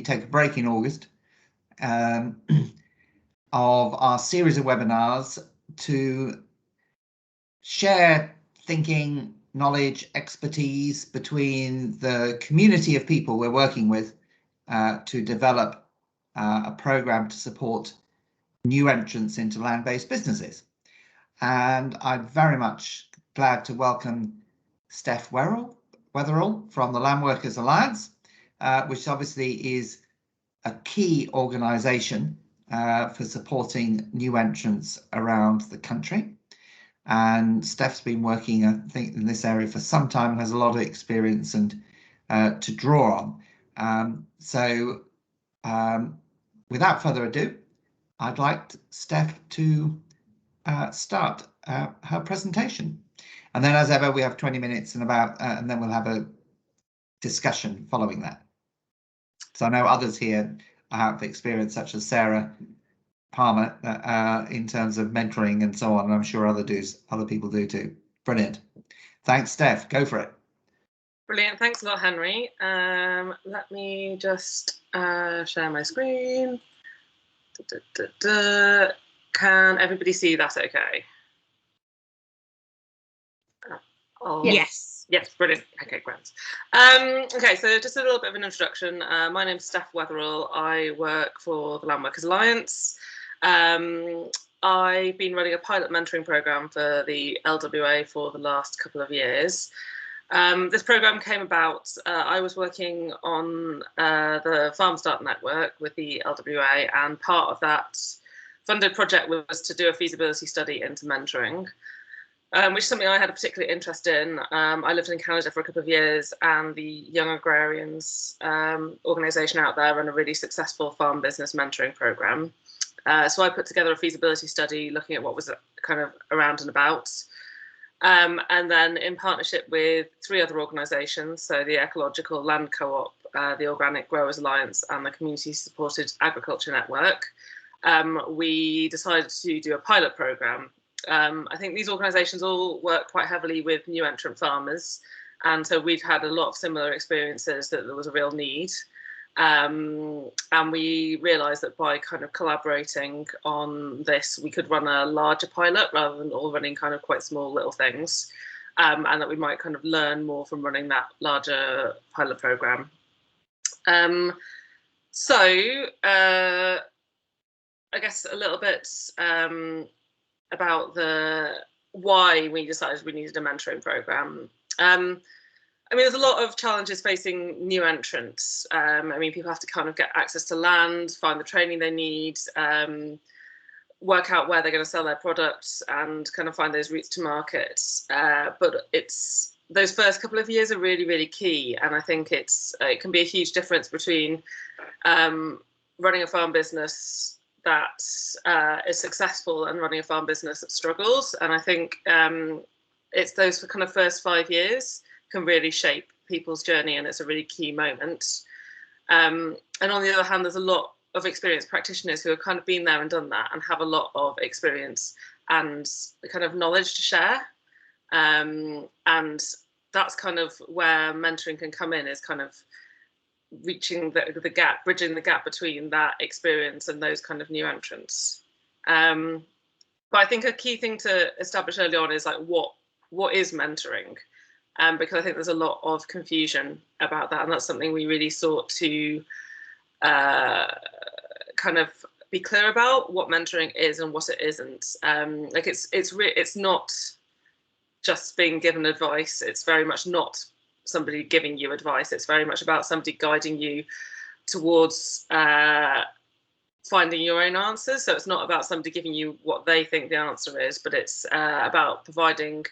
take a break in August of our series of webinars to share thinking, knowledge, expertise between the community of people we're working with to develop a program to support new entrants into land-based businesses. And I'm very much glad to welcome Steph Wetherell from the Landworkers Alliance, which obviously is a key organisation for supporting new entrants around the country. And Steph's been working, I think, in this area for some time and has a lot of experience and to draw on. Without further ado, I'd like Steph to start her presentation. And then, as ever, we have 20 minutes and then we'll have a discussion following that. So I know others here have experience, such as Sarah Palmer, in terms of mentoring and so on, and I'm sure other people do too. Brilliant. Thanks, Steph. Go for it. Brilliant. Thanks a lot, Henry. Let me just share my screen. Can everybody see that okay? Yes. Yes, brilliant. Okay, great. Okay, so just a little bit of an introduction. My name's Steph Wetherell. I work for the Landworkers Alliance. I've been running a pilot mentoring program for the LWA for the last couple of years. This program came about, I was working on the Farm Start network with the LWA, and part of that funded project was to do a feasibility study into mentoring, which is something I had a particular interest in. I lived in Canada for a couple of years, and the Young Agrarians organisation out there run a really successful farm business mentoring program. So I put together a feasibility study looking at what was kind of around and about. And then in partnership with 3 other organisations, so the Ecological Land Co-op, the Organic Growers Alliance and the Community Supported Agriculture Network, we decided to do a pilot programme. I think these organisations all work quite heavily with new entrant farmers, and so we've had a lot of similar experiences that there was a real need. And we realised that by kind of collaborating on this, we could run a larger pilot rather than all running kind of quite small little things, and that we might kind of learn more from running that larger pilot programme. I guess a little bit about why we decided we needed a mentoring programme. I mean, there's a lot of challenges facing new entrants. I mean, people have to kind of get access to land, find the training they need, work out where they're going to sell their products, and kind of find those routes to market. But those first couple of years are really, really key. And I think it can be a huge difference between running a farm business that is successful and running a farm business that struggles. And I think it's those kind of first 5 years can really shape people's journey, and it's a really key moment. And on the other hand, there's a lot of experienced practitioners who have kind of been there and done that and have a lot of experience and the kind of knowledge to share. And that's kind of where mentoring can come in, is kind of reaching the gap, bridging the gap between that experience and those kind of new entrants. But I think a key thing to establish early on is like what is mentoring? Because I think there's a lot of confusion about that, and that's something we really sought to kind of be clear about what mentoring is and what it isn't. Like it's not just being given advice. It's very much not somebody giving you advice. It's very much about somebody guiding you towards finding your own answers. So it's not about somebody giving you what they think the answer is, but it's about providing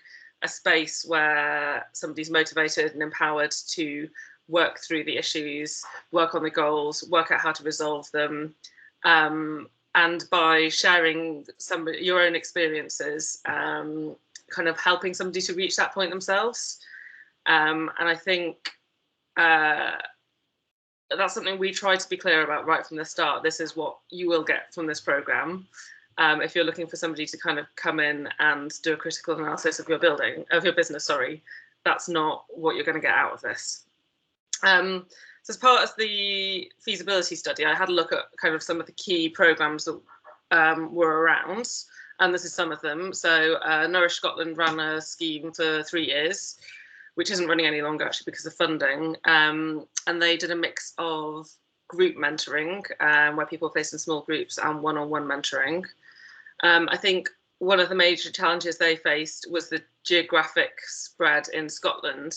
a space where somebody's motivated and empowered to work through the issues, work on the goals, work out how to resolve them, and by sharing your own experiences, kind of helping somebody to reach that point themselves. And I think that's something we try to be clear about right from the start. This is what you will get from this programme. If you're looking for somebody to kind of come in and do a critical analysis of your business, that's not what you're going to get out of this. So as part of the feasibility study, I had a look at kind of some of the key programmes that were around, and this is some of them. So Nourish Scotland ran a scheme for 3 years, which isn't running any longer actually because of funding, and they did a mix of group mentoring, where people were placed in small groups, and one-on-one mentoring. I think one of the major challenges they faced was the geographic spread in Scotland.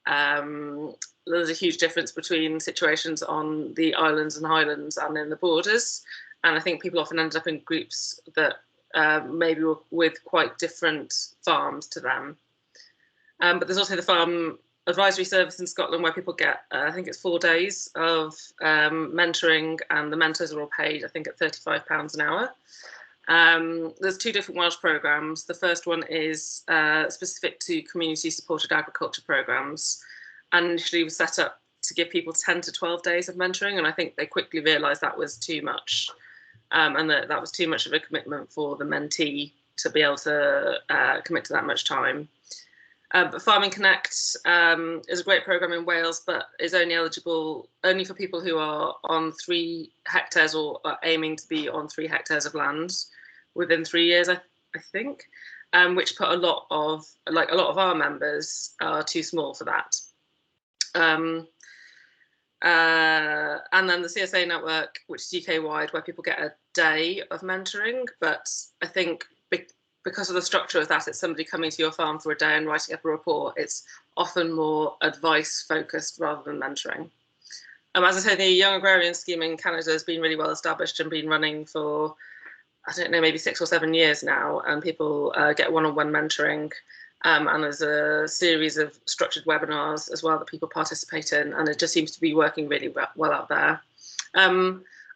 There's a huge difference between situations on the islands and highlands and in the borders, and I think people often ended up in groups that maybe were with quite different farms to them. But there's also the farm advisory service in Scotland where people get, I think it's 4 days of mentoring, and the mentors are all paid, I think, at £35 an hour. There's 2 different Welsh programmes. The first one is specific to community supported agriculture programmes, and initially was set up to give people 10 to 12 days of mentoring, and I think they quickly realised that was too much, and that was too much of a commitment for the mentee to be able to commit to that much time. But Farming Connect is a great programme in Wales, but is only eligible only for people who are on 3 hectares or are aiming to be on 3 hectares of land within 3 years, I think, which put a lot of our members are too small for that. And then the CSA network, which is UK-wide, where people get a day of mentoring, but I think because of the structure of that, it's somebody coming to your farm for a day and writing up a report. It's often more advice focused rather than mentoring. As I say, the Young Agrarian Scheme in Canada has been really well established and been running for, I don't know, maybe 6 or 7 years now, and people get one-on-one mentoring, and there's a series of structured webinars as well that people participate in, and it just seems to be working really well out there.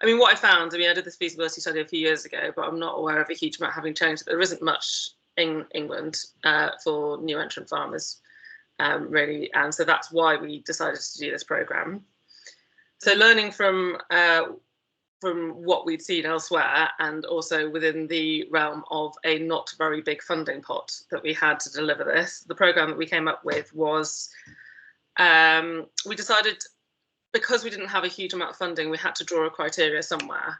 I mean, what I found, I did this feasibility study a few years ago, but I'm not aware of a huge amount having changed. There isn't much in England for new entrant farmers, really, and so that's why we decided to do this programme. So learning from what we'd seen elsewhere, and also within the realm of a not very big funding pot that we had to deliver this, the programme that we came up with was, we decided, because we didn't have a huge amount of funding, we had to draw a criteria somewhere.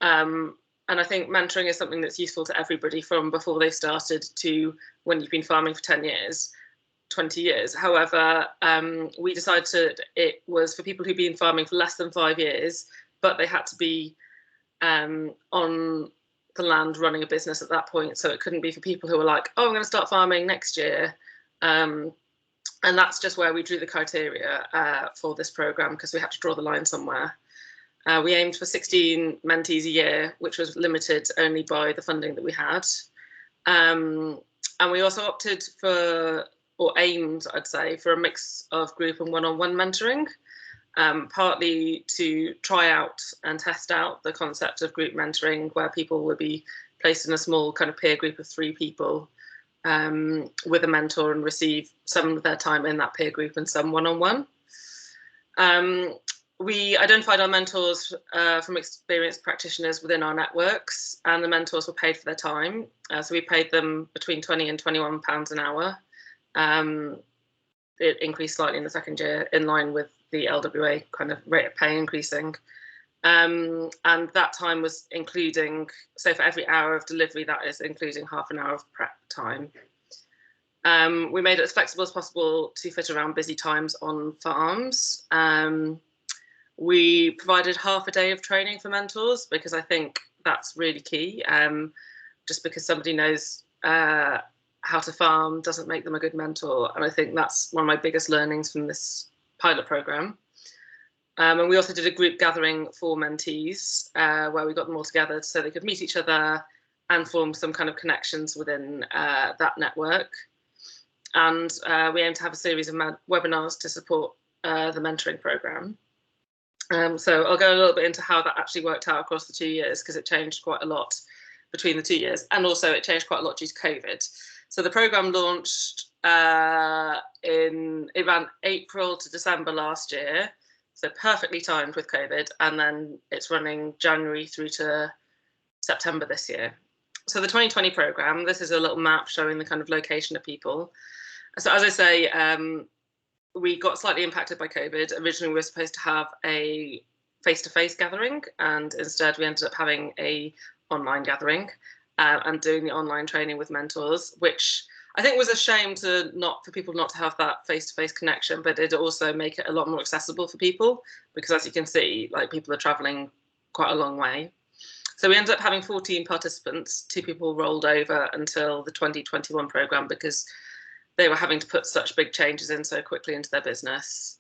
And I think mentoring is something that's useful to everybody from before they started to when you've been farming for 10 years, 20 years. However, we decided it was for people who've been farming for less than 5 years, but they had to be on the land running a business at that point. So it couldn't be for people who were like, oh, I'm going to start farming next year. And that's just where we drew the criteria for this programme, because we had to draw the line somewhere. We aimed for 16 mentees a year, which was limited only by the funding that we had. And we also opted for, or aimed, I'd say, for a mix of group and one-on-one mentoring, partly to try out and test out the concept of group mentoring, where people would be placed in a small kind of peer group of 3 people, with a mentor, and receive some of their time in that peer group and some one-on-one. We identified our mentors from experienced practitioners within our networks, and the mentors were paid for their time. So we paid them between £20 and £21 an hour. It increased slightly in the second year, in line with the LWA kind of rate of pay increasing. And that time was including, so for every hour of delivery, that is including half an hour of prep time. We made it as flexible as possible to fit around busy times on farms. We provided half a day of training for mentors, because I think that's really key. Just because somebody knows how to farm doesn't make them a good mentor. And I think that's one of my biggest learnings from this pilot programme. And we also did a group gathering for mentees, where we got them all together so they could meet each other and form some kind of connections within that network. And we aim to have a series of webinars to support the mentoring programme. So I'll go a little bit into how that actually worked out across the 2 years, because it changed quite a lot between the 2 years, and also it changed quite a lot due to COVID. So the programme launched it ran April to December last year, so perfectly timed with COVID, and then it's running January through to September this year. So the 2020 programme, this is a little map showing the kind of location of people. So as I say, we got slightly impacted by COVID. Originally, we were supposed to have a face-to-face gathering, and instead we ended up having a online gathering and doing the online training with mentors, which I think was a shame for people not to have that face-to-face connection, but it also make it a lot more accessible for people, because as you can see, like, people are traveling quite a long way. So we ended up having 14 participants. 2 people rolled over until the 2021 programme because they were having to put such big changes in so quickly into their business.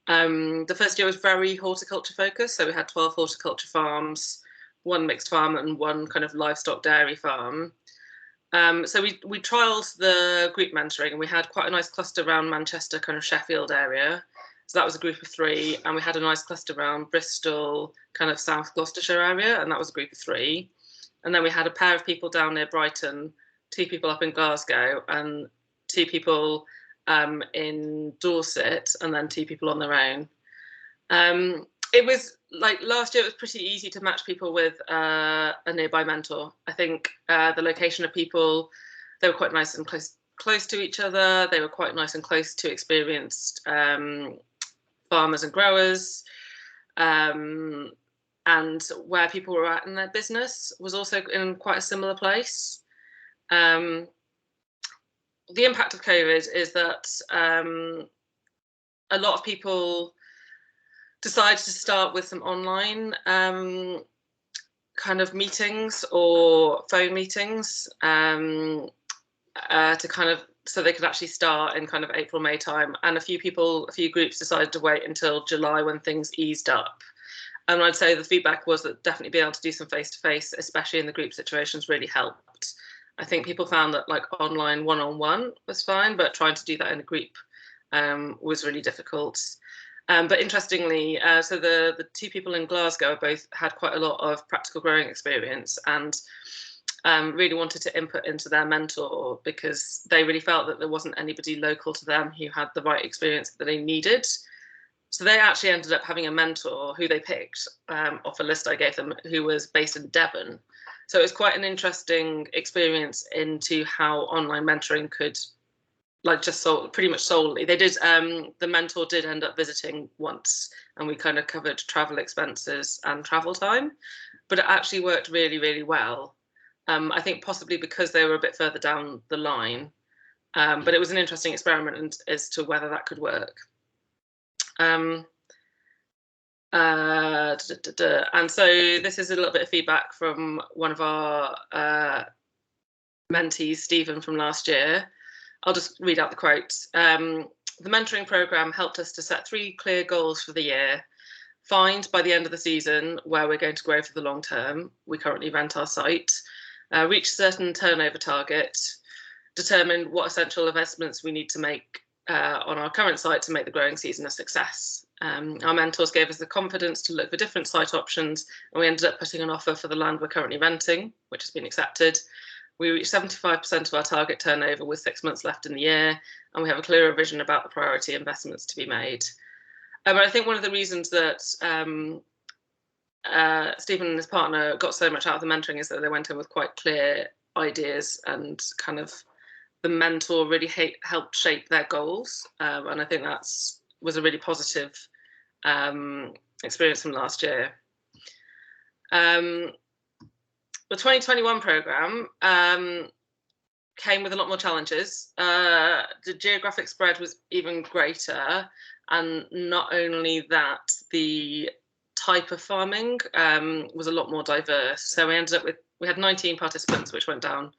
The first year was very horticulture focused. So we had 12 horticulture farms, 1 mixed farm and 1 kind of livestock dairy farm. So we trialled the group mentoring, and we had quite a nice cluster around Manchester, kind of Sheffield area. So that was a group of 3, and we had a nice cluster around Bristol, kind of South Gloucestershire area, and that was a group of 3. And then we had a pair of people down near Brighton, 2 people up in Glasgow, and 2 people in Dorset, and then 2 people on their own. It was like last year, it was pretty easy to match people with a nearby mentor. I think the location of people, they were quite nice and close to each other. They were quite nice and close to experienced farmers and growers. And where people were at in their business was also in quite a similar place. The impact of COVID is that a lot of people decided to start with some online kind of meetings or phone meetings to kind of, so they could actually start in kind of April, May time. And a few groups decided to wait until July when things eased up. And I'd say the feedback was that definitely being able to do some face-to-face, especially in the group situations, really helped. I think people found that like online one-on-one was fine, but trying to do that in a group was really difficult. But interestingly, so the 2 people in Glasgow both had quite a lot of practical growing experience, and really wanted to input into their mentor because they really felt that there wasn't anybody local to them who had the right experience that they needed. So they actually ended up having a mentor who they picked off a list I gave them, who was based in Devon. So it was quite an interesting experience into how online mentoring could, like, just pretty much solely. They did, the mentor did end up visiting once, and we kind of covered travel expenses and travel time, but it actually worked really, really well. I think possibly because they were a bit further down the line, but it was an interesting experiment as to whether that could work. And so this is a little bit of feedback from one of our mentees, Stephen, from last year. I'll just read out the quote. The mentoring programme helped us to set 3 clear goals for the year. Find by the end of the season where we're going to grow for the long term. We currently rent our site. Reach a certain turnover target. Determine what essential investments we need to make on our current site to make the growing season a success. Our mentors gave us the confidence to look for different site options, and we ended up putting an offer for the land we're currently renting, which has been accepted. We reached 75% of our target turnover with 6 months left in the year, and we have a clearer vision about the priority investments to be made. But I think one of the reasons that Stephen and his partner got so much out of the mentoring is that they went in with quite clear ideas, and kind of the mentor really helped shape their goals. And I think was a really positive experience from last year. The 2021 programme came with a lot more challenges. The geographic spread was even greater, and not only that, the type of farming was a lot more diverse. So we ended up we had 19 participants, which went down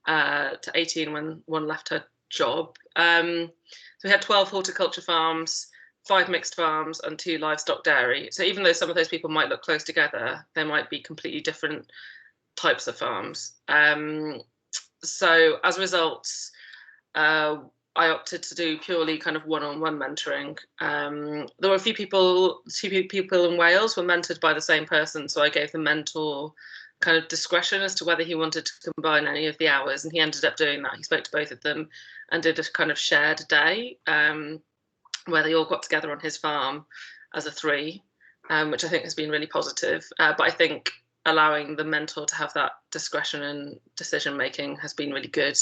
to 18 when one left her job. So we had 12 horticulture farms, 5 mixed farms, and 2 livestock dairy. So even though some of those people might look close together, they might be completely different types of farms. So as a result, I opted to do purely kind of one-on-one mentoring. There were a few people, 2 people in Wales were mentored by the same person, so I gave the mentor kind of discretion as to whether he wanted to combine any of the hours, and he ended up doing that. He spoke to both of them and did a kind of shared day where they all got together on his farm as a 3, which I think has been really positive. But I think allowing the mentor to have that discretion and decision making has been really good.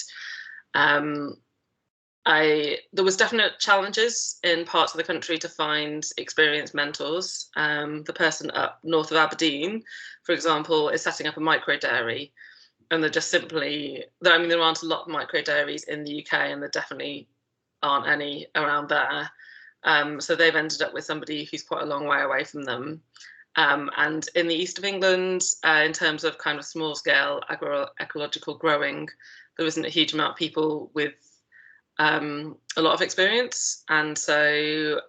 there was definite challenges in parts of the country to find experienced mentors. The person up north of Aberdeen, for example, is setting up a micro dairy, and they're just simply, I mean, there aren't a lot of micro dairies in the UK, and there definitely aren't any around there. So they've ended up with somebody who's quite a long way away from them. And in the east of England, in terms of kind of small scale agroecological growing, there isn't a huge amount of people with a lot of experience. And so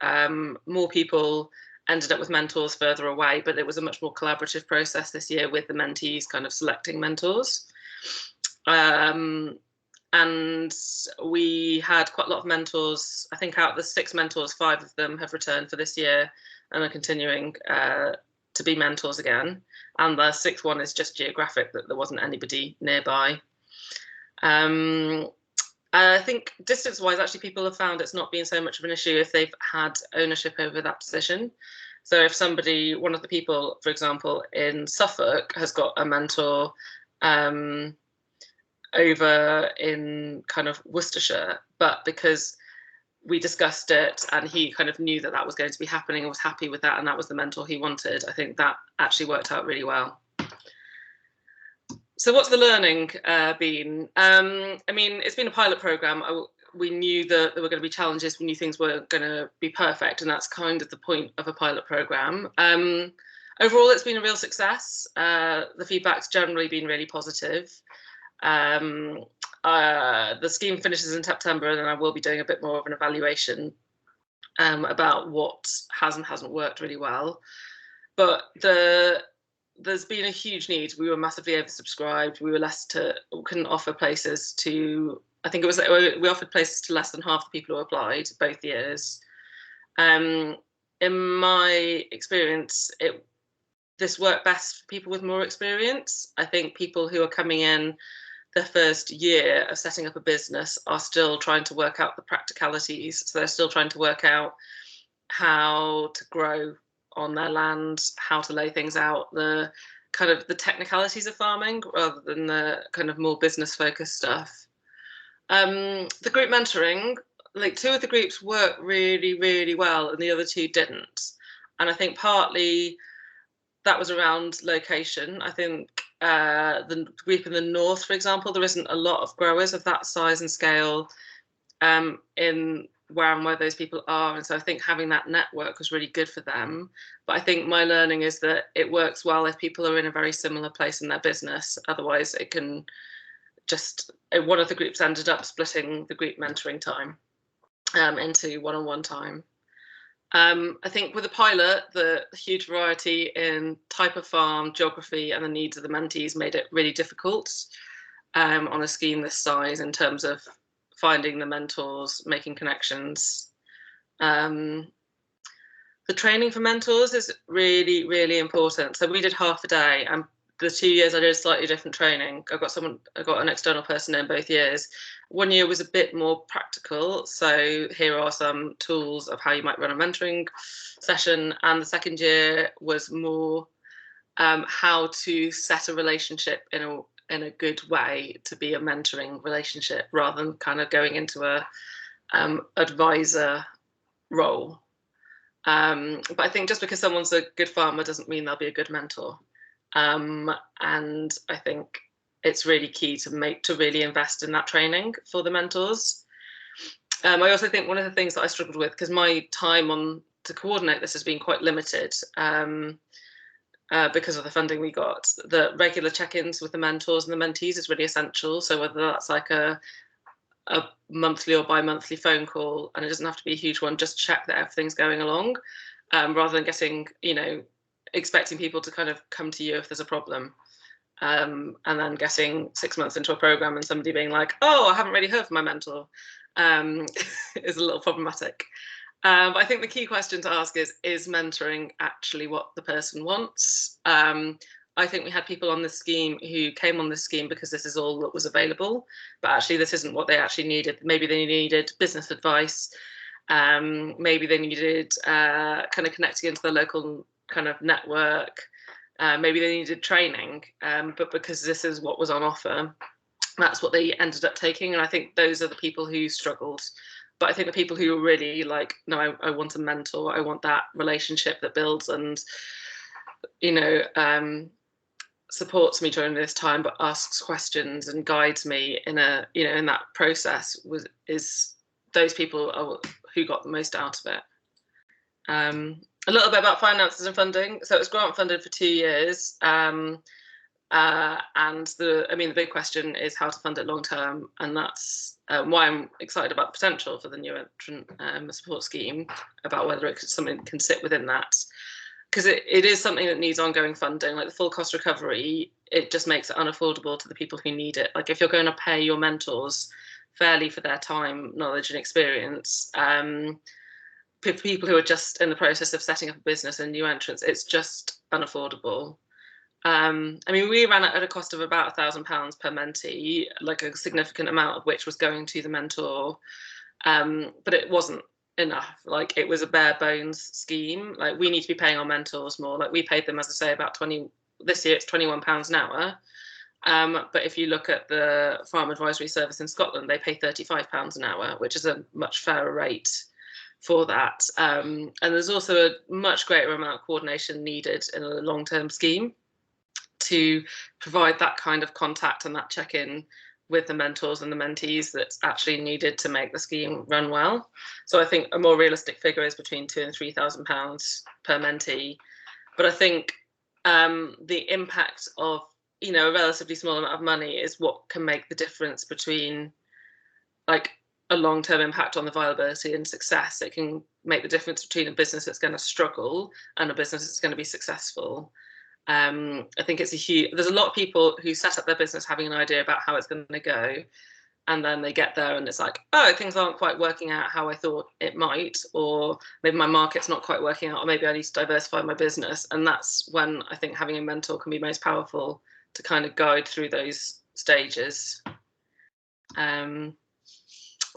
more people ended up with mentors further away, but it was a much more collaborative process this year with the mentees kind of selecting mentors. And we had quite a lot of mentors. I think out of the 6 mentors, 5 of them have returned for this year and are continuing to be mentors again. And the 6th one is just geographic, that there wasn't anybody nearby. I think distance-wise, actually, people have found it's not been so much of an issue if they've had ownership over that position. So if somebody, one of the people, for example, in Suffolk has got a mentor over in kind of Worcestershire, but because we discussed it and he kind of knew that that was going to be happening and was happy with that, and that was the mentor he wanted, I think that actually worked out really well. So what's the learning been? I mean, it's been a pilot program. We knew that there were going to be challenges. We knew things weren't going to be perfect, and that's kind of the point of a pilot program. Overall, it's been a real success. The feedback's generally been really positive. The scheme finishes in September, and then I will be doing a bit more of an evaluation about what has and hasn't worked really well. But there's been a huge need. We were massively oversubscribed. We were couldn't offer places to, I think it was, we offered places to less than half the people who applied both years. In my experience, this worked best for people with more experience. I think people who are coming in the first year of setting up a business are still trying to work out the practicalities. So they're still trying to work out how to grow on their land, how to lay things out, the kind of the technicalities of farming rather than the kind of more business focused stuff. The group mentoring, like 2 of the groups worked really, really well and the other 2 didn't. And I think partly that was around location. I think the group in the north, for example, there isn't a lot of growers of that size and scale in where those people are, and so I think having that network was really good for them. But I think my learning is that it works well if people are in a very similar place in their business. Otherwise it can just, one of the groups ended up splitting the group mentoring time into one-on-one time. I think with the pilot, the huge variety in type of farm, geography, and the needs of the mentees made it really difficult on a scheme this size in terms of finding the mentors, making connections. The training for mentors is really, really important. So we did half a day, and the 2 years I did slightly different training. I got an external person in both years. 1 year was a bit more practical. So here are some tools of how you might run a mentoring session. And the second year was more how to set a relationship in a good way to be a mentoring relationship rather than kind of going into a advisor role. But I think just because someone's a good farmer doesn't mean they'll be a good mentor. And I think it's really key to really invest in that training for the mentors. I also think one of the things that I struggled with, because my time to coordinate this has been quite limited, because of the funding we got, the regular check-ins with the mentors and the mentees is really essential. So whether that's like a monthly or bi-monthly phone call, and it doesn't have to be a huge one, just check that everything's going along, rather than getting, expecting people to kind of come to you if there's a problem, and then getting 6 months into a program and somebody being like, oh, I haven't really heard from my mentor, is a little problematic. But I think the key question to ask is mentoring actually what the person wants? I think we had people on this scheme who came on this scheme because this is all that was available, but actually this isn't what they actually needed. Maybe they needed business advice. Maybe they needed kind of connecting into the local kind of network. Maybe they needed training, but because this is what was on offer, that's what they ended up taking. And I think those are the people who struggled. But I think the people who are really like, no, I want a mentor, I want that relationship that builds and, you know, supports me during this time, but asks questions and guides me in a, you know, in that process, is those people are who got the most out of it. A little bit about finances and funding. So it was grant funded for 2 years. And the big question is how to fund it long term, and that's why I'm excited about the potential for the new entrant support scheme, about whether something can sit within that, because it is something that needs ongoing funding. Like the full cost recovery, it just makes it unaffordable to the people who need it. Like if you're going to pay your mentors fairly for their time, knowledge and experience, people who are just in the process of setting up a business and new entrants, it's just unaffordable. I mean, we ran it at a cost of about £1,000 per mentee, like a significant amount of which was going to the mentor, but it wasn't enough. Like it was a bare bones scheme. Like we need to be paying our mentors more. Like we paid them, as I say, about 20. This year it's £21 an hour. But if you look at the Farm Advisory Service in Scotland, they pay £35 an hour, which is a much fairer rate for that. And there's also a much greater amount of coordination needed in a long-term scheme to provide that kind of contact and that check-in with the mentors and the mentees that's actually needed to make the scheme run well. So I think a more realistic figure is between £2,000 and £3,000 per mentee. But I think the impact of, you know, a relatively small amount of money is what can make the difference between like a long-term impact on the viability and success. It can make the difference between a business that's going to struggle and a business that's going to be successful. I think there's a lot of people who set up their business having an idea about how it's going to go, and then they get there and it's like, oh, things aren't quite working out how I thought it might, or maybe my market's not quite working out, or maybe I need to diversify my business. And that's when I think having a mentor can be most powerful to kind of guide through those stages.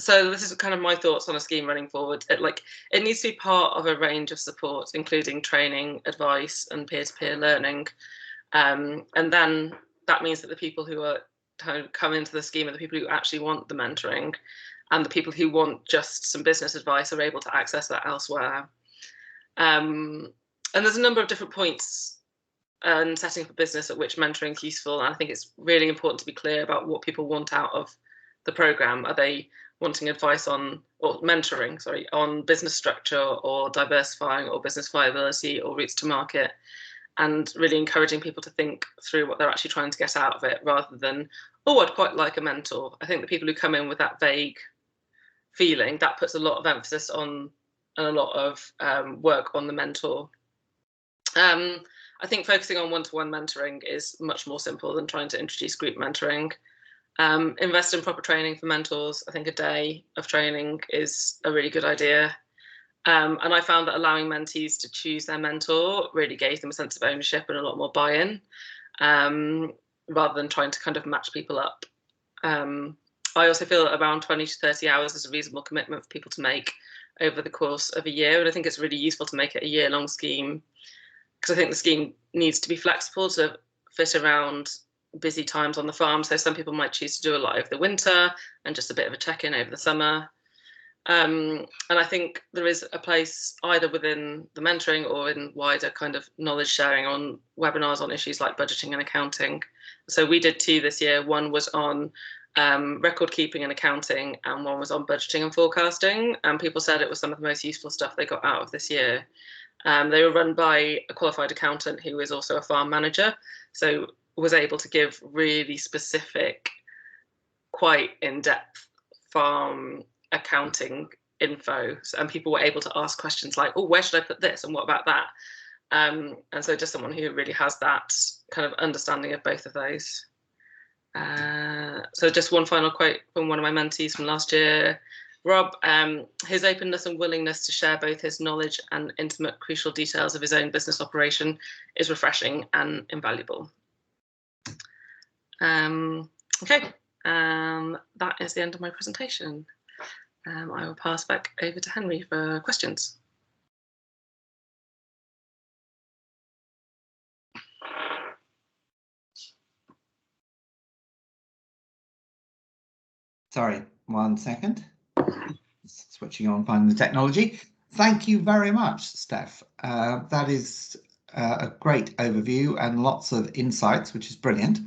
So this is kind of my thoughts on a scheme running forward. It needs to be part of a range of support, including training, advice, and peer-to-peer learning. And then that means that the people who are come into the scheme are the people who actually want the mentoring, and the people who want just some business advice are able to access that elsewhere. And there's a number of different points in setting up a business at which mentoring is useful. And I think it's really important to be clear about what people want out of the program. Are they wanting advice on, or mentoring, sorry, on business structure or diversifying or business viability or routes to market? And really encouraging people to think through what they're actually trying to get out of it, rather than, oh, I'd quite like a mentor. I think the people who come in with that vague feeling, that puts a lot of emphasis on and a lot of work on the mentor. I think focusing on one-to-one mentoring is much more simple than trying to introduce group mentoring. Invest in proper training for mentors. I think a day of training is a really good idea. And I found that allowing mentees to choose their mentor really gave them a sense of ownership and a lot more buy-in, rather than trying to kind of match people up. I also feel that around 20 to 30 hours is a reasonable commitment for people to make over the course of a year. And I think it's really useful to make it a year-long scheme, because I think the scheme needs to be flexible to fit around busy times on the farm. So some people might choose to do a lot over the winter and just a bit of a check-in over the summer. And I think there is a place either within the mentoring or in wider kind of knowledge sharing on webinars on issues like budgeting and accounting. So we did 2 this year. One was on record keeping and accounting, and one was on budgeting and forecasting. And people said it was some of the most useful stuff they got out of this year. They were run by a qualified accountant who is also a farm manager, so was able to give really specific, quite in-depth farm accounting info, and people were able to ask questions like, oh, where should I put this and what about that? And so just someone who really has that kind of understanding of both of those. So just one final quote from one of my mentees from last year, Rob. His openness and willingness to share both his knowledge and intimate crucial details of his own business operation is refreshing and invaluable. Okay, that is the end of my presentation. I will pass back over to Henry for questions. Sorry, 1 second. Switching on, finding the technology. Thank you very much, Steph. That is a great overview and lots of insights, which is brilliant.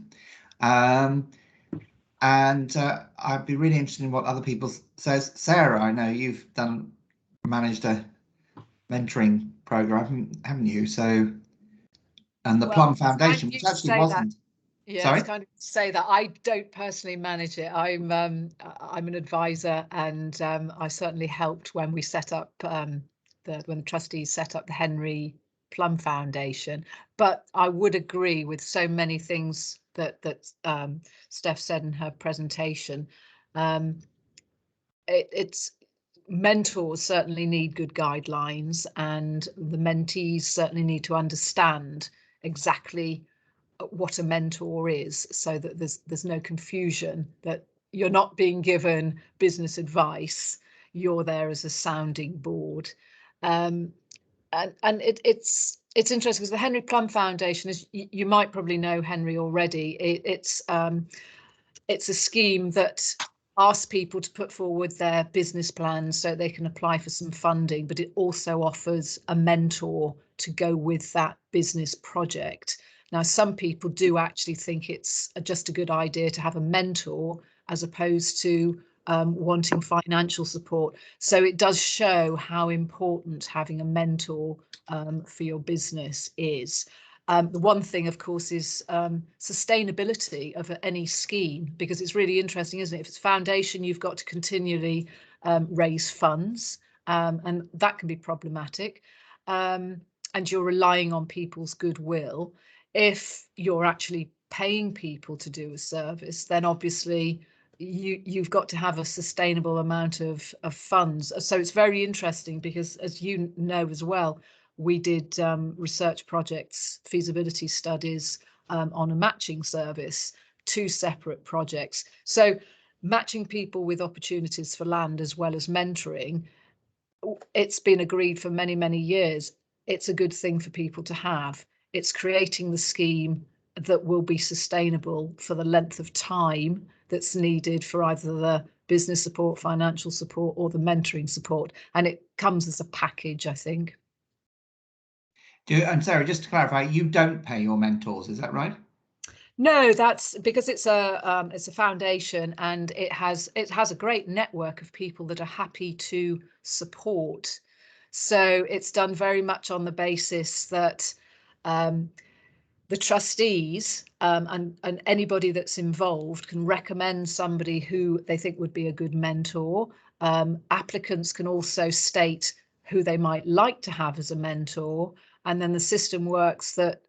And I'd be really interested in what other people says. Sarah, I know you've managed a mentoring program, haven't you? So, and the Plum Foundation, which actually wasn't. Yeah, Sorry? it's kind of to say that I don't personally manage it. I'm an advisor, and I certainly helped when we set up when the trustees set up the Henry Plum Foundation. But I would agree with so many things that Steph said in her presentation. It's mentors certainly need good guidelines, and the mentees certainly need to understand exactly what a mentor is, so that there's no confusion, that you're not being given business advice, you're there as a sounding board. And it's interesting because the Henry Plum Foundation is, you might probably know Henry already. It's a scheme that asks people to put forward their business plans so they can apply for some funding, but it also offers a mentor to go with that business project. Now, some people do actually think it's just a good idea to have a mentor as opposed to wanting financial support. So it does show how important having a mentor for your business is. The one thing, of course, is sustainability of any scheme, because it's really interesting, isn't it? If it's foundation, you've got to continually raise funds, and that can be problematic. And you're relying on people's goodwill. If you're actually paying people to do a service, then obviously you've got to have a sustainable amount of funds. So it's very interesting because, as you know as well, we did research projects, feasibility studies on a matching service, 2 separate projects. So matching people with opportunities for land as well as mentoring, it's been agreed for many, many years. It's a good thing for people to have. It's creating the scheme that will be sustainable for the length of time that's needed for either the business support, financial support, or the mentoring support. And it comes as a package, I think. And Sarah, just to clarify, you don't pay your mentors, is that right? No, that's because it's a foundation, and it has a great network of people that are happy to support. So it's done very much on the basis that the trustees and anybody that's involved can recommend somebody who they think would be a good mentor. Applicants can also state who they might like to have as a mentor, and then the system works that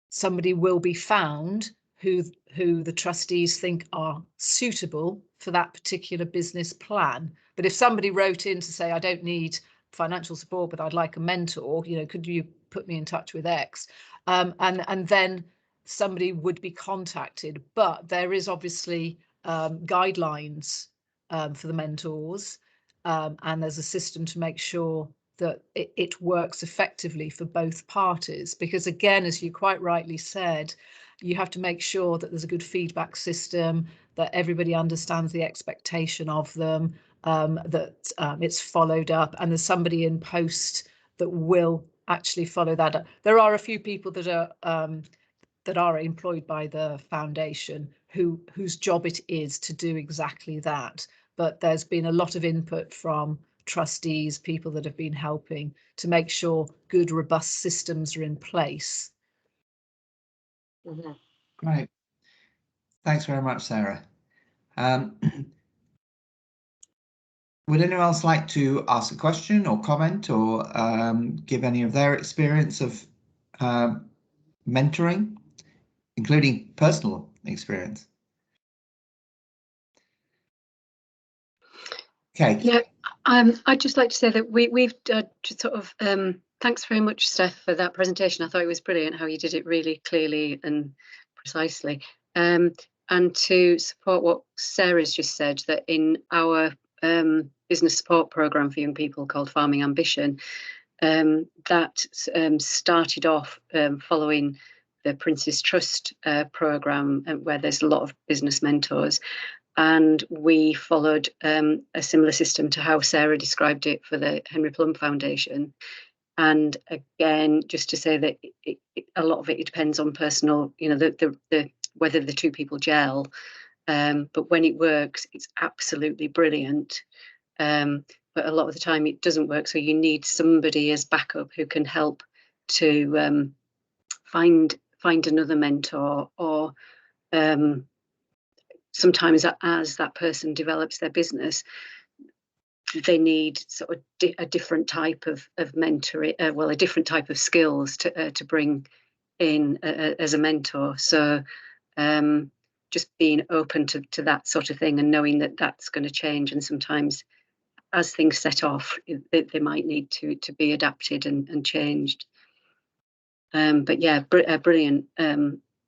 somebody will be found who the trustees think are suitable for that particular business plan. But if somebody wrote in to say, I don't need financial support, but I'd like a mentor, could you put me in touch with X? And then somebody would be contacted. But there is obviously guidelines for the mentors, and there's a system to make sure that it works effectively for both parties. Because again, as you quite rightly said, you have to make sure that there's a good feedback system, that everybody understands the expectation of them, that it's followed up, and there's somebody in post that will actually follow that up. There are a few people that are employed by the foundation whose job it is to do exactly that. But there's been a lot of input from trustees, people that have been helping to make sure good, robust systems are in place. Mm-hmm. Great. Thanks very much, Sarah. Would anyone else like to ask a question or comment or give any of their experience of mentoring, including personal experience? Kate. Yeah, I'd just like to say that we've just sort of thanks very much, Steph, for that presentation. I thought it was brilliant how you did it really clearly and precisely. And to support what Sarah's just said, that in our business support program for young people called Farming Ambition, that started off following the Prince's Trust program, where there's a lot of business mentors. and we followed a similar system to how Sarah described it for the Henry Plum Foundation. And again, just to say that a lot of it depends on personal, you know, the whether the two people gel. But when it works, it's absolutely brilliant. But a lot of the time it doesn't work, so you need somebody as backup who can help to find another mentor, or sometimes as that person develops their business, they need sort of a different type of mentoring, well, a different type of skills to bring in as a mentor. So just being open to that sort of thing, and knowing that that's going to change, and sometimes as things set off, they might need to be adapted and changed. But yeah, a brilliant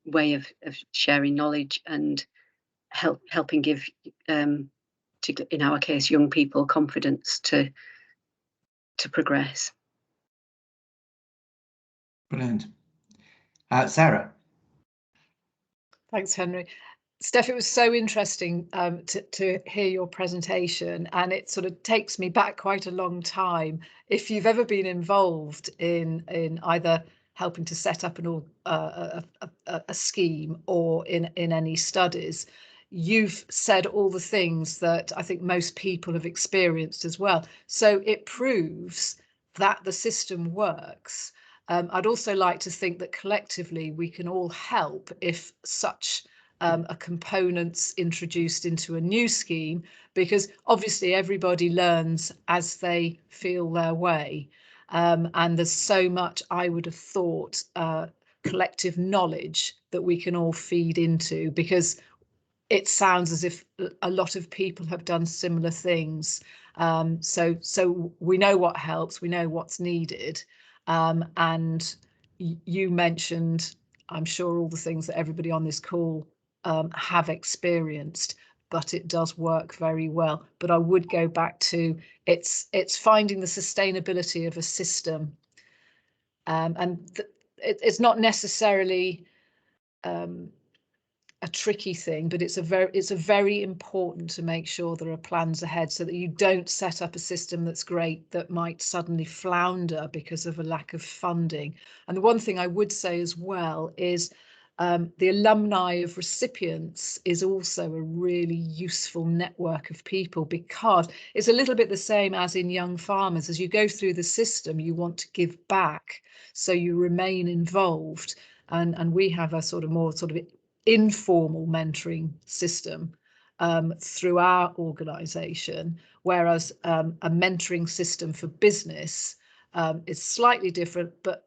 way of sharing knowledge and helping give, in our case, young people confidence to progress. Brilliant. Sarah. Thanks, Henry. Steph, it was so interesting to hear your presentation, and it sort of takes me back quite a long time. If you've ever been involved in either helping to set up a scheme or in any studies, you've said all the things that I think most people have experienced as well. So it proves that the system works. I'd also like to think that collectively we can all help if such a component's introduced into a new scheme, because obviously everybody learns as they feel their way. And there's so much, I would have thought, collective knowledge that we can all feed into, because it sounds as if a lot of people have done similar things. So we know what helps, we know what's needed. And you mentioned, I'm sure, all the things that everybody on this call have experienced, but it does work very well. But I would go back to it's finding the sustainability of a system, and it's not necessarily a tricky thing, but it's a very important to make sure there are plans ahead, so that you don't set up a system that's great that might suddenly flounder because of a lack of funding. And the one thing I would say as well is the alumni of recipients is also a really useful network of people, because it's a little bit the same as in young farmers. As you go through the system, you want to give back, so you remain involved. And we have a more informal mentoring system through our organisation, whereas a mentoring system for business is slightly different, but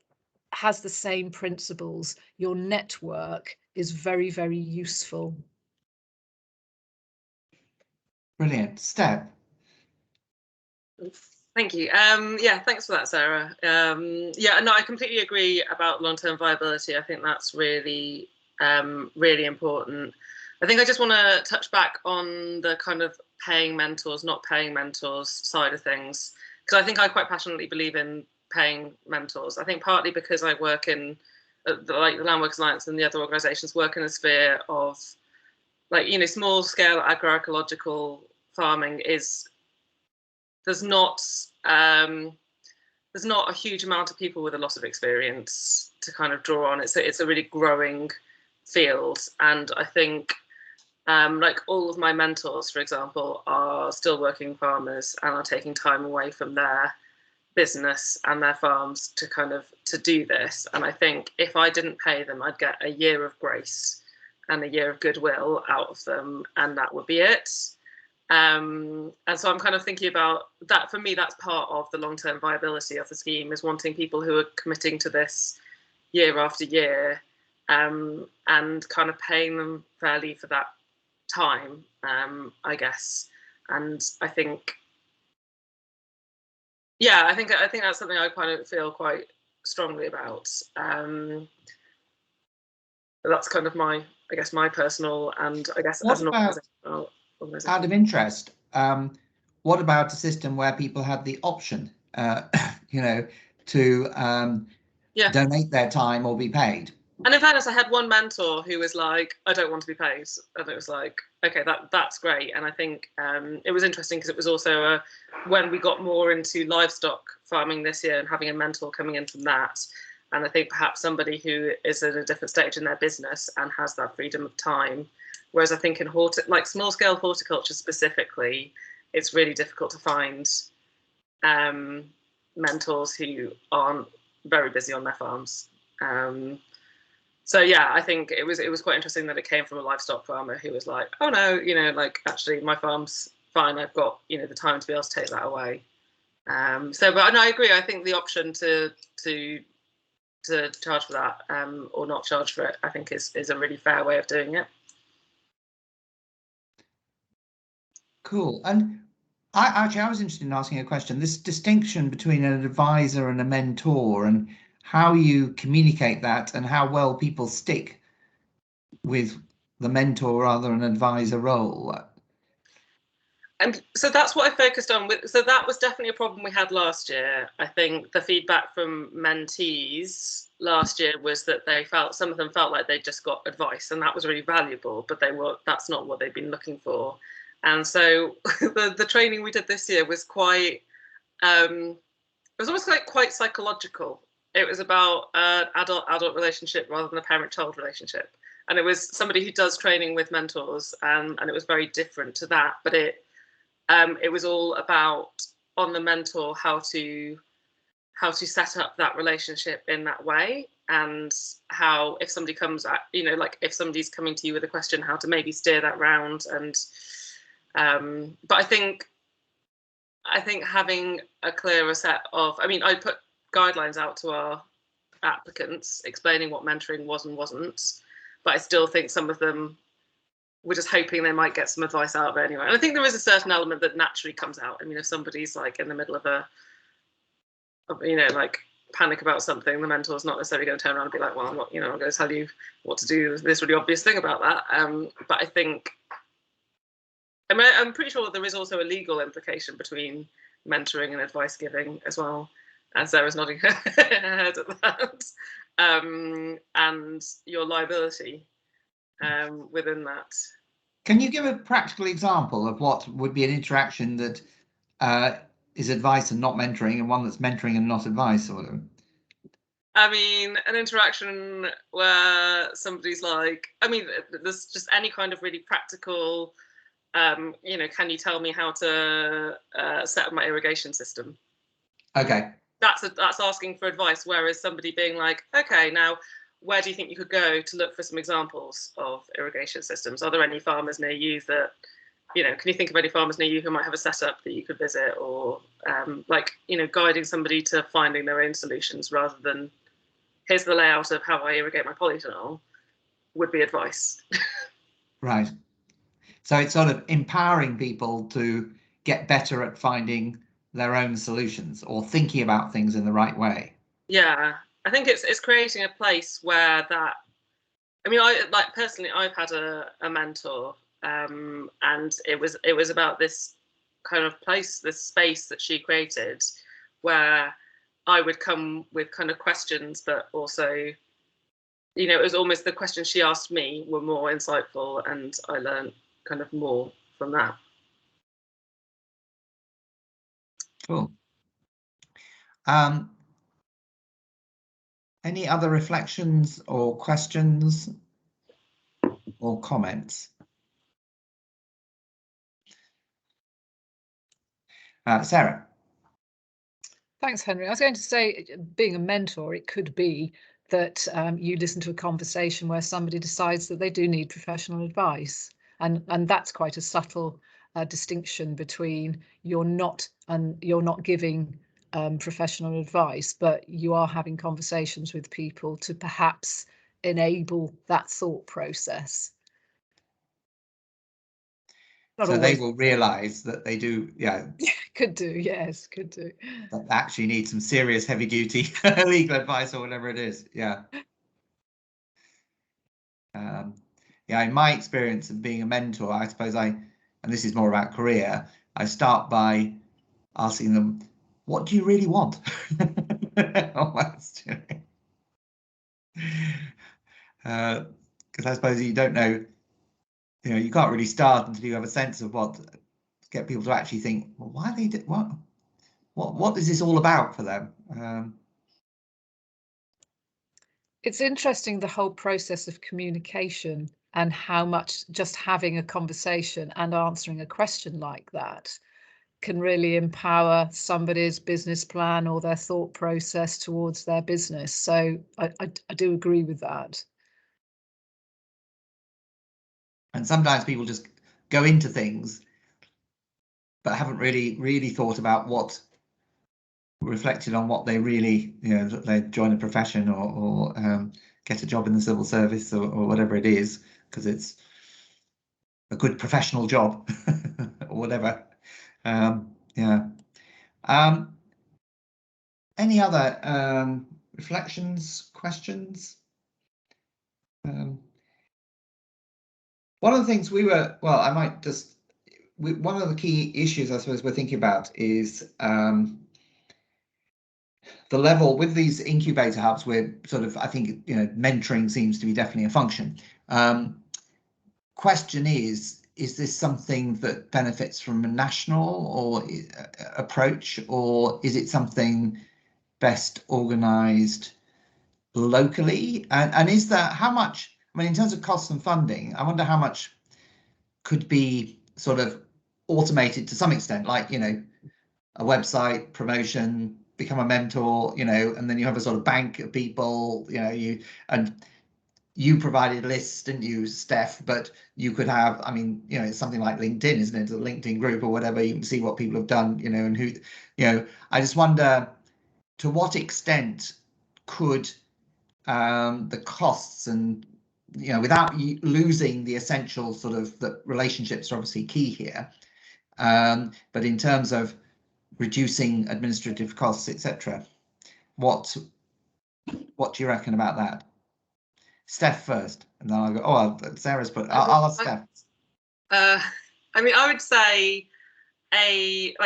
has the same principles. Your network is very, very useful. Brilliant. Steph. Thank you. Yeah, thanks for that, Sarah. Yeah, no, I completely agree about long-term viability. I think that's really, really important. I think I just want to touch back on the kind of paying mentors, not paying mentors side of things, because I think I quite passionately believe in paying mentors. I think partly because I work in the Landworkers Alliance and the other organisations work in a sphere of, like, you know, small scale agroecological farming is, there's not a huge amount of people with a lot of experience to kind of draw on. It's a really growing field, and I think like all of my mentors, for example, are still working farmers and are taking time away from their business and their farms to do this. And I think if I didn't pay them, I'd get a year of grace and a year of goodwill out of them, and that would be it. And so I'm kind of thinking about that. For me, that's part of the long-term viability of the scheme, is wanting people who are committing to this year after year, and kind of paying them fairly for that time, I guess. And I think, yeah, I think that's something I kind of feel quite strongly about. But that's kind of my personal, and I guess What as an organization. Out of interest, what about a system where people had the option, you know, to donate their time or be paid? And in fairness, I had one mentor who was like, I don't want to be paid. And it was like, okay, that's great. And I think it was interesting because it was also when we got more into livestock farming this year and having a mentor coming in from that. And I think perhaps somebody who is at a different stage in their business and has that freedom of time. Whereas I think in like small scale horticulture specifically, it's really difficult to find mentors who aren't very busy on their farms. So yeah, I think it was quite interesting that it came from a livestock farmer who was like, oh no, you know, like actually my farm's fine. I've got, you know, the time to be able to take that away. So, but no, I agree. I think the option to charge for that or not charge for it, I think is a really fair way of doing it. Cool. And I was interested in asking a question. This distinction between an advisor and a mentor, and how you communicate that, and how well people stick with the mentor rather than advisor role. And so that's what I focused on. So that was definitely a problem we had last year. I think the feedback from mentees last year was that some of them felt like they just got advice, and that was really valuable, but that's not what they've been looking for. And so the training we did this year was quite, it was almost like quite psychological. It was about an adult relationship rather than a parent-child relationship. And it was somebody who does training with mentors, and it was very different to that. But it was all about, on the mentor, how to set up that relationship in that way, and how, if somebody comes at, you know, like if somebody's coming to you with a question, how to maybe steer that round. And but I think having a clearer set of, I mean, I put guidelines out to our applicants explaining what mentoring was and wasn't, but I still think some of them were just hoping they might get some advice out of it anyway. And I think there is a certain element that naturally comes out. I mean, if somebody's like in the middle of you know, like panic about something, the mentor's not necessarily going to turn around and be like, well, I'm not, you know, I'm going to tell you what to do. This really obvious thing about that. But I think, I mean, I'm pretty sure there is also a legal implication between mentoring and advice giving as well. And Sarah's nodding her head at that. And your liability within that. Can you give a practical example of what would be an interaction that is advice and not mentoring, and one that's mentoring and not advice? Or I mean, an interaction where somebody's like, I mean, there's just any kind of really practical, you know, can you tell me how to set up my irrigation system? Okay. That's asking for advice, whereas somebody being like, okay, now, where do you think you could go to look for some examples of irrigation systems? Are there any farmers near you that, you know, can you think of any farmers near you who might have a setup that you could visit? Or like, you know, guiding somebody to finding their own solutions rather than, here's the layout of how I irrigate my polytunnel, would be advice. Right. So it's sort of empowering people to get better at finding their own solutions, or thinking about things in the right way. Yeah, I think it's creating a place where that, I mean, I like personally, I've had a mentor, and it was about this kind of place, this space that she created, where I would come with kind of questions, but also, you know, it was almost the questions she asked me were more insightful, and I learned kind of more from that. Cool. Any other reflections or questions or comments? Sarah. Thanks, Henry. I was going to say, being a mentor, it could be that you listen to a conversation where somebody decides that they do need professional advice, and that's quite a subtle distinction between you're not giving professional advice, but you are having conversations with people to perhaps enable that thought process. Not so always. They will realise that they do, yeah. Could do, yes, could do. That actually need some serious heavy duty legal advice or whatever it is, yeah. Yeah, in my experience of being a mentor, I suppose and this is more about career, I start by asking them, what do you really want? Almost, you know? because I suppose you don't know, you can't really start until you have a sense of get people to actually think, well, why they did what is this all about for them? It's interesting, the whole process of communication, and how much just having a conversation and answering a question like that can really empower somebody's business plan or their thought process towards their business. So I do agree with that. And sometimes people just go into things but haven't really thought about what reflected on what they really, they join a profession or get a job in the civil service or whatever it is, because it's a good professional job or whatever. Yeah. Any other reflections, questions? One of the things I might just, one of the key issues I suppose we're thinking about is the level with these incubator hubs. We're sort of, I think, mentoring seems to be definitely a function. Question is this something that benefits from a national or approach, or is it something best organized locally? And is that how much, I mean, in terms of costs and funding, I wonder how much could be sort of automated to some extent, like, a website promotion, become a mentor, and then you have a sort of bank of people, you provided lists, didn't you, Steph? But you could have, I mean, it's something like LinkedIn, isn't it? A LinkedIn group or whatever, you can see what people have done, and who, I just wonder to what extent could the costs and, without losing the essential sort of, the relationships are obviously key here. But in terms of reducing administrative costs, etc., what do you reckon about that? Steph first, and then I'll go. Sarah's put. I'll ask Steph. I mean, I would say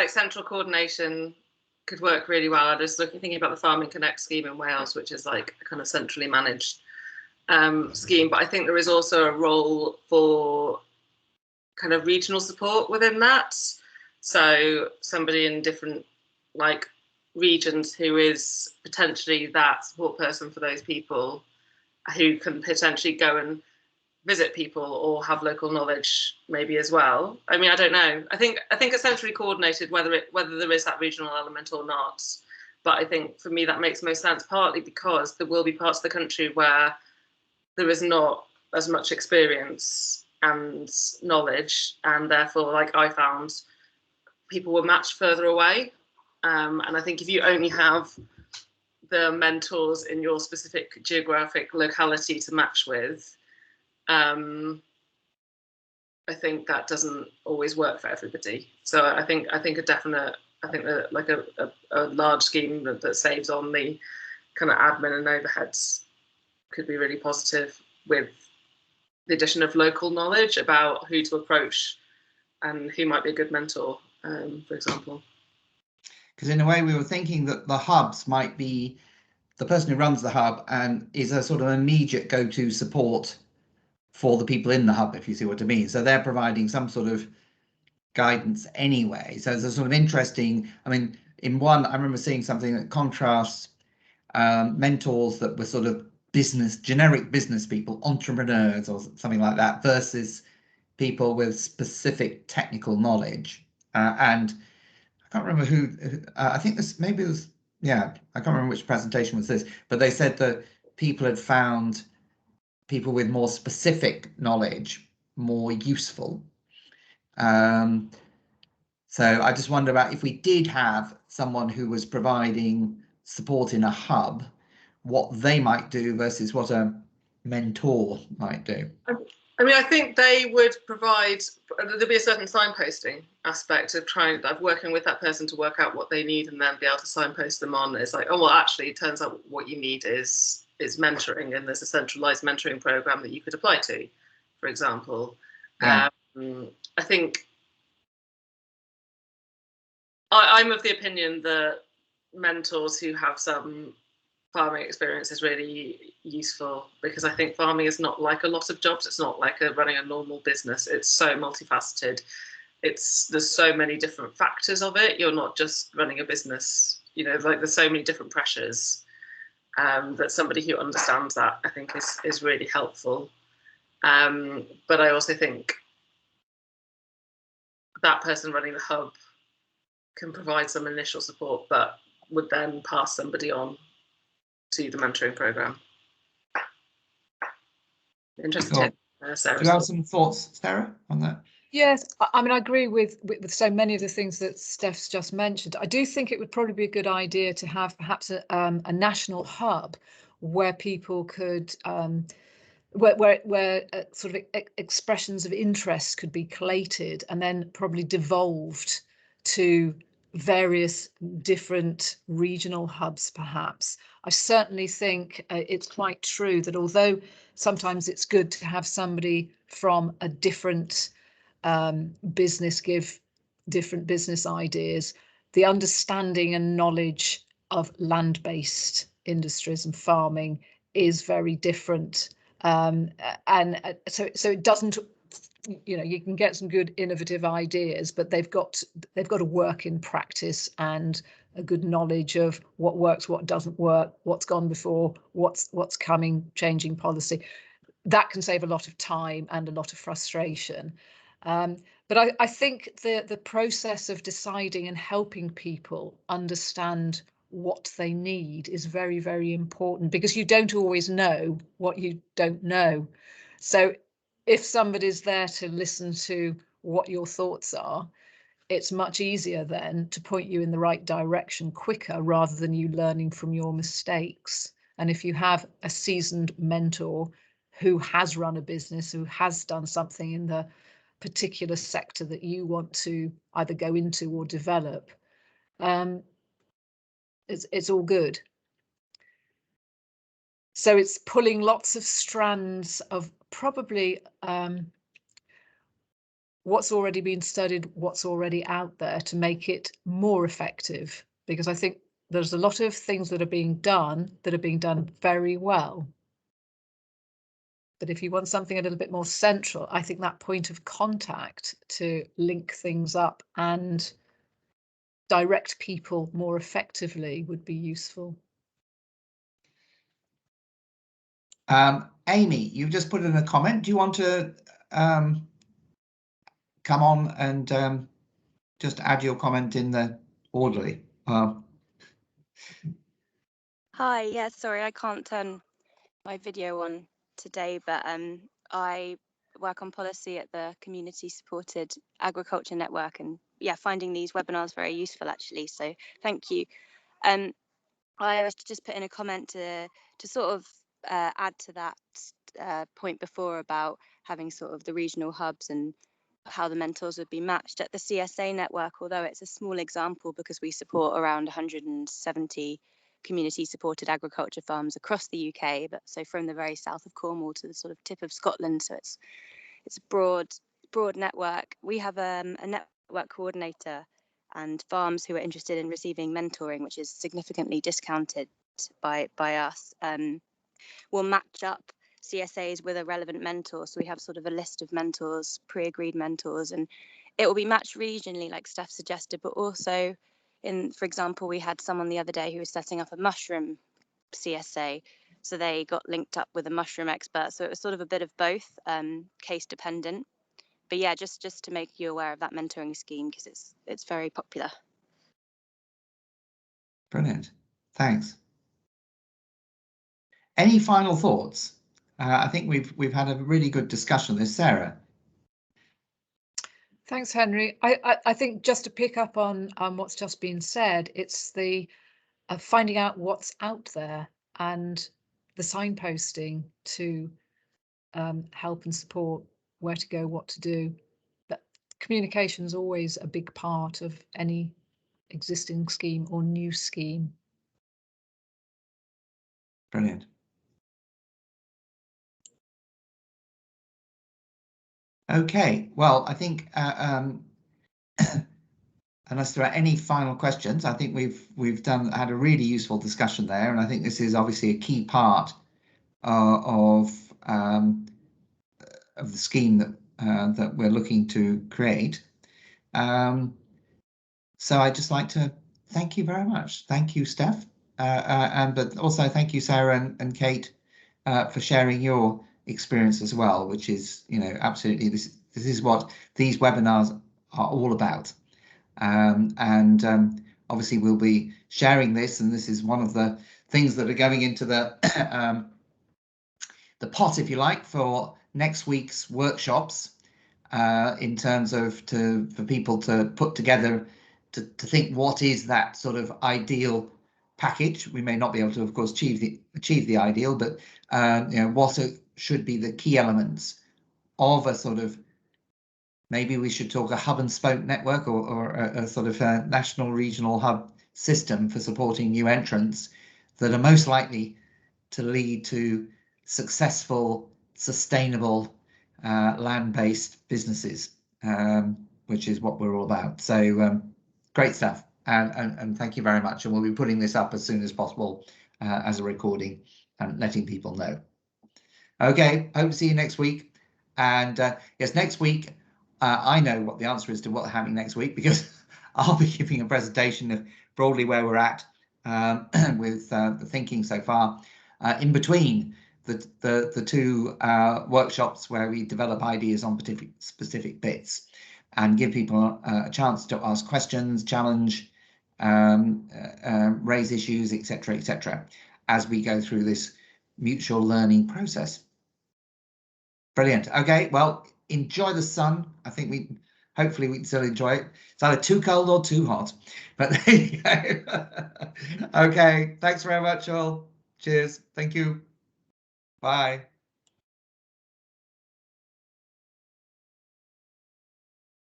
central coordination could work really well. I just thinking about the Farming Connect scheme in Wales, which is like a kind of centrally managed scheme. But I think there is also a role for kind of regional support within that. So somebody in different regions who is potentially that support person for those people, who can potentially go and visit people or have local knowledge maybe as well. I mean, I don't know. I think it's centrally coordinated, whether there is that regional element or not. But I think for me that makes most sense, partly because there will be parts of the country where there is not as much experience and knowledge, and therefore, I found people were matched further away. And I think if you only have the mentors in your specific geographic locality to match with, I think that doesn't always work for everybody. So I think that a large scheme that saves on the kind of admin and overheads could be really positive, with the addition of local knowledge about who to approach and who might be a good mentor, for example. Because in a way we were thinking that the hubs might be the person who runs the hub and is a sort of immediate go-to support for the people in the hub, if you see what I mean. So they're providing some sort of guidance anyway. So it's a sort of interesting, I mean, in one, I remember seeing something that contrasts mentors that were sort of generic business people, entrepreneurs or something like that, versus people with specific technical knowledge. And I can't remember who, I think this maybe it was, I can't remember which presentation was this, but they said that people had found people with more specific knowledge more useful. So I just wonder about if we did have someone who was providing support in a hub, what they might do versus what a mentor might do. I mean, I think they would provide, there'd be a certain signposting aspect of working with that person to work out what they need and then be able to signpost them on. It's like, oh, well, actually, it turns out what you need is mentoring, and there's a centralized mentoring program that you could apply to, for example. Yeah. I think I'm of the opinion that mentors who have some farming experience is really useful, because I think farming is not like a lot of jobs. It's not like running a normal business. It's so multifaceted. There's so many different factors of it. You're not just running a business, you know, like there's so many different pressures, that somebody who understands that, I think, is really helpful. But I also think that person running the hub can provide some initial support, but would then pass somebody on to the mentoring program. Interested. Do you have some thoughts, Sarah, on that? Yes, I mean, I agree with so many of the things that Steph's just mentioned. I do think it would probably be a good idea to have perhaps a national hub where people could, where sort of expressions of interest could be collated and then probably devolved to various different regional hubs, perhaps. I certainly think it's quite true that although sometimes it's good to have somebody from a different business give different business ideas, the understanding and knowledge of land-based industries and farming is very different, and so it doesn't, you know, you can get some good innovative ideas, but they've got to work in practice and a good knowledge of what works, what doesn't work, what's gone before, what's coming, changing policy. That can save a lot of time and a lot of frustration. But I think the process of deciding and helping people understand what they need is very, very important, because you don't always know what you don't know. So if somebody's there to listen to what your thoughts are, it's much easier then to point you in the right direction quicker, rather than you learning from your mistakes. And if you have a seasoned mentor who has run a business, who has done something in the particular sector that you want to either go into or develop, it's all good. So it's pulling lots of strands of probably what's already been studied, what's already out there, to make it more effective, because I think there's a lot of things that are being done very well. But if you want something a little bit more central, I think that point of contact to link things up and direct people more effectively would be useful. Amy, you've just put in a comment. Do you want to come on and just add your comment in the orderly? Hi, yeah, sorry, I can't turn my video on today, but I work on policy at the Community Supported Agriculture Network, and yeah, finding these webinars very useful actually, so thank you. I was just put in a comment to sort of add to that point before about having sort of the regional hubs and how the mentors would be matched at the CSA network, although it's a small example because we support around 170 community supported agriculture farms across the UK, but so from the very south of Cornwall to the sort of tip of Scotland, so it's a broad network. We have a network coordinator and farms who are interested in receiving mentoring, which is significantly discounted by us, will match up CSAs with a relevant mentor. So we have sort of a list of mentors, pre-agreed mentors, and it will be matched regionally, like Steph suggested, but also for example, we had someone the other day who was setting up a mushroom CSA. So they got linked up with a mushroom expert. So it was sort of a bit of both, case dependent. But yeah, just to make you aware of that mentoring scheme, because it's very popular. Brilliant. Thanks. Any final thoughts? I think we've had a really good discussion on this. Sarah. Thanks, Henry. I think just to pick up on what's just been said, it's the finding out what's out there and the signposting to help and support where to go, what to do. But communication is always a big part of any existing scheme or new scheme. Brilliant. Okay, well, I think unless there are any final questions, I think we've had a really useful discussion there, and I think this is obviously a key part of the scheme that we're looking to create. So I'd just like to thank you very much. Thank you, Steph, but also thank you, Sarah and Kate, for sharing your experience as well, which is, you know, absolutely this is what these webinars are all about. Obviously we'll be sharing this, and this is one of the things that are going into the the pot, if you like, for next week's workshops, in terms of for people to put together, to think what is that sort of ideal package. We may not be able to, of course, achieve the ideal, but you know, what should be the key elements of a sort of, maybe we should talk a hub and spoke network, or a sort of a national regional hub system for supporting new entrants that are most likely to lead to successful, sustainable, land-based businesses, which is what we're all about. So great stuff, and thank you very much. And we'll be putting this up as soon as possible as a recording and letting people know. Okay, hope to see you next week. And yes, next week, I know what the answer is to what's happening next week, because I'll be giving a presentation of broadly where we're at with the thinking so far, in between the two workshops where we develop ideas on specific bits and give people a chance to ask questions, challenge, raise issues, etc., as we go through this mutual learning process. Brilliant. Okay, well, enjoy the sun. I think hopefully we can still enjoy it. It's either too cold or too hot, but there you go. Okay, thanks very much all. Cheers. Thank you. Bye.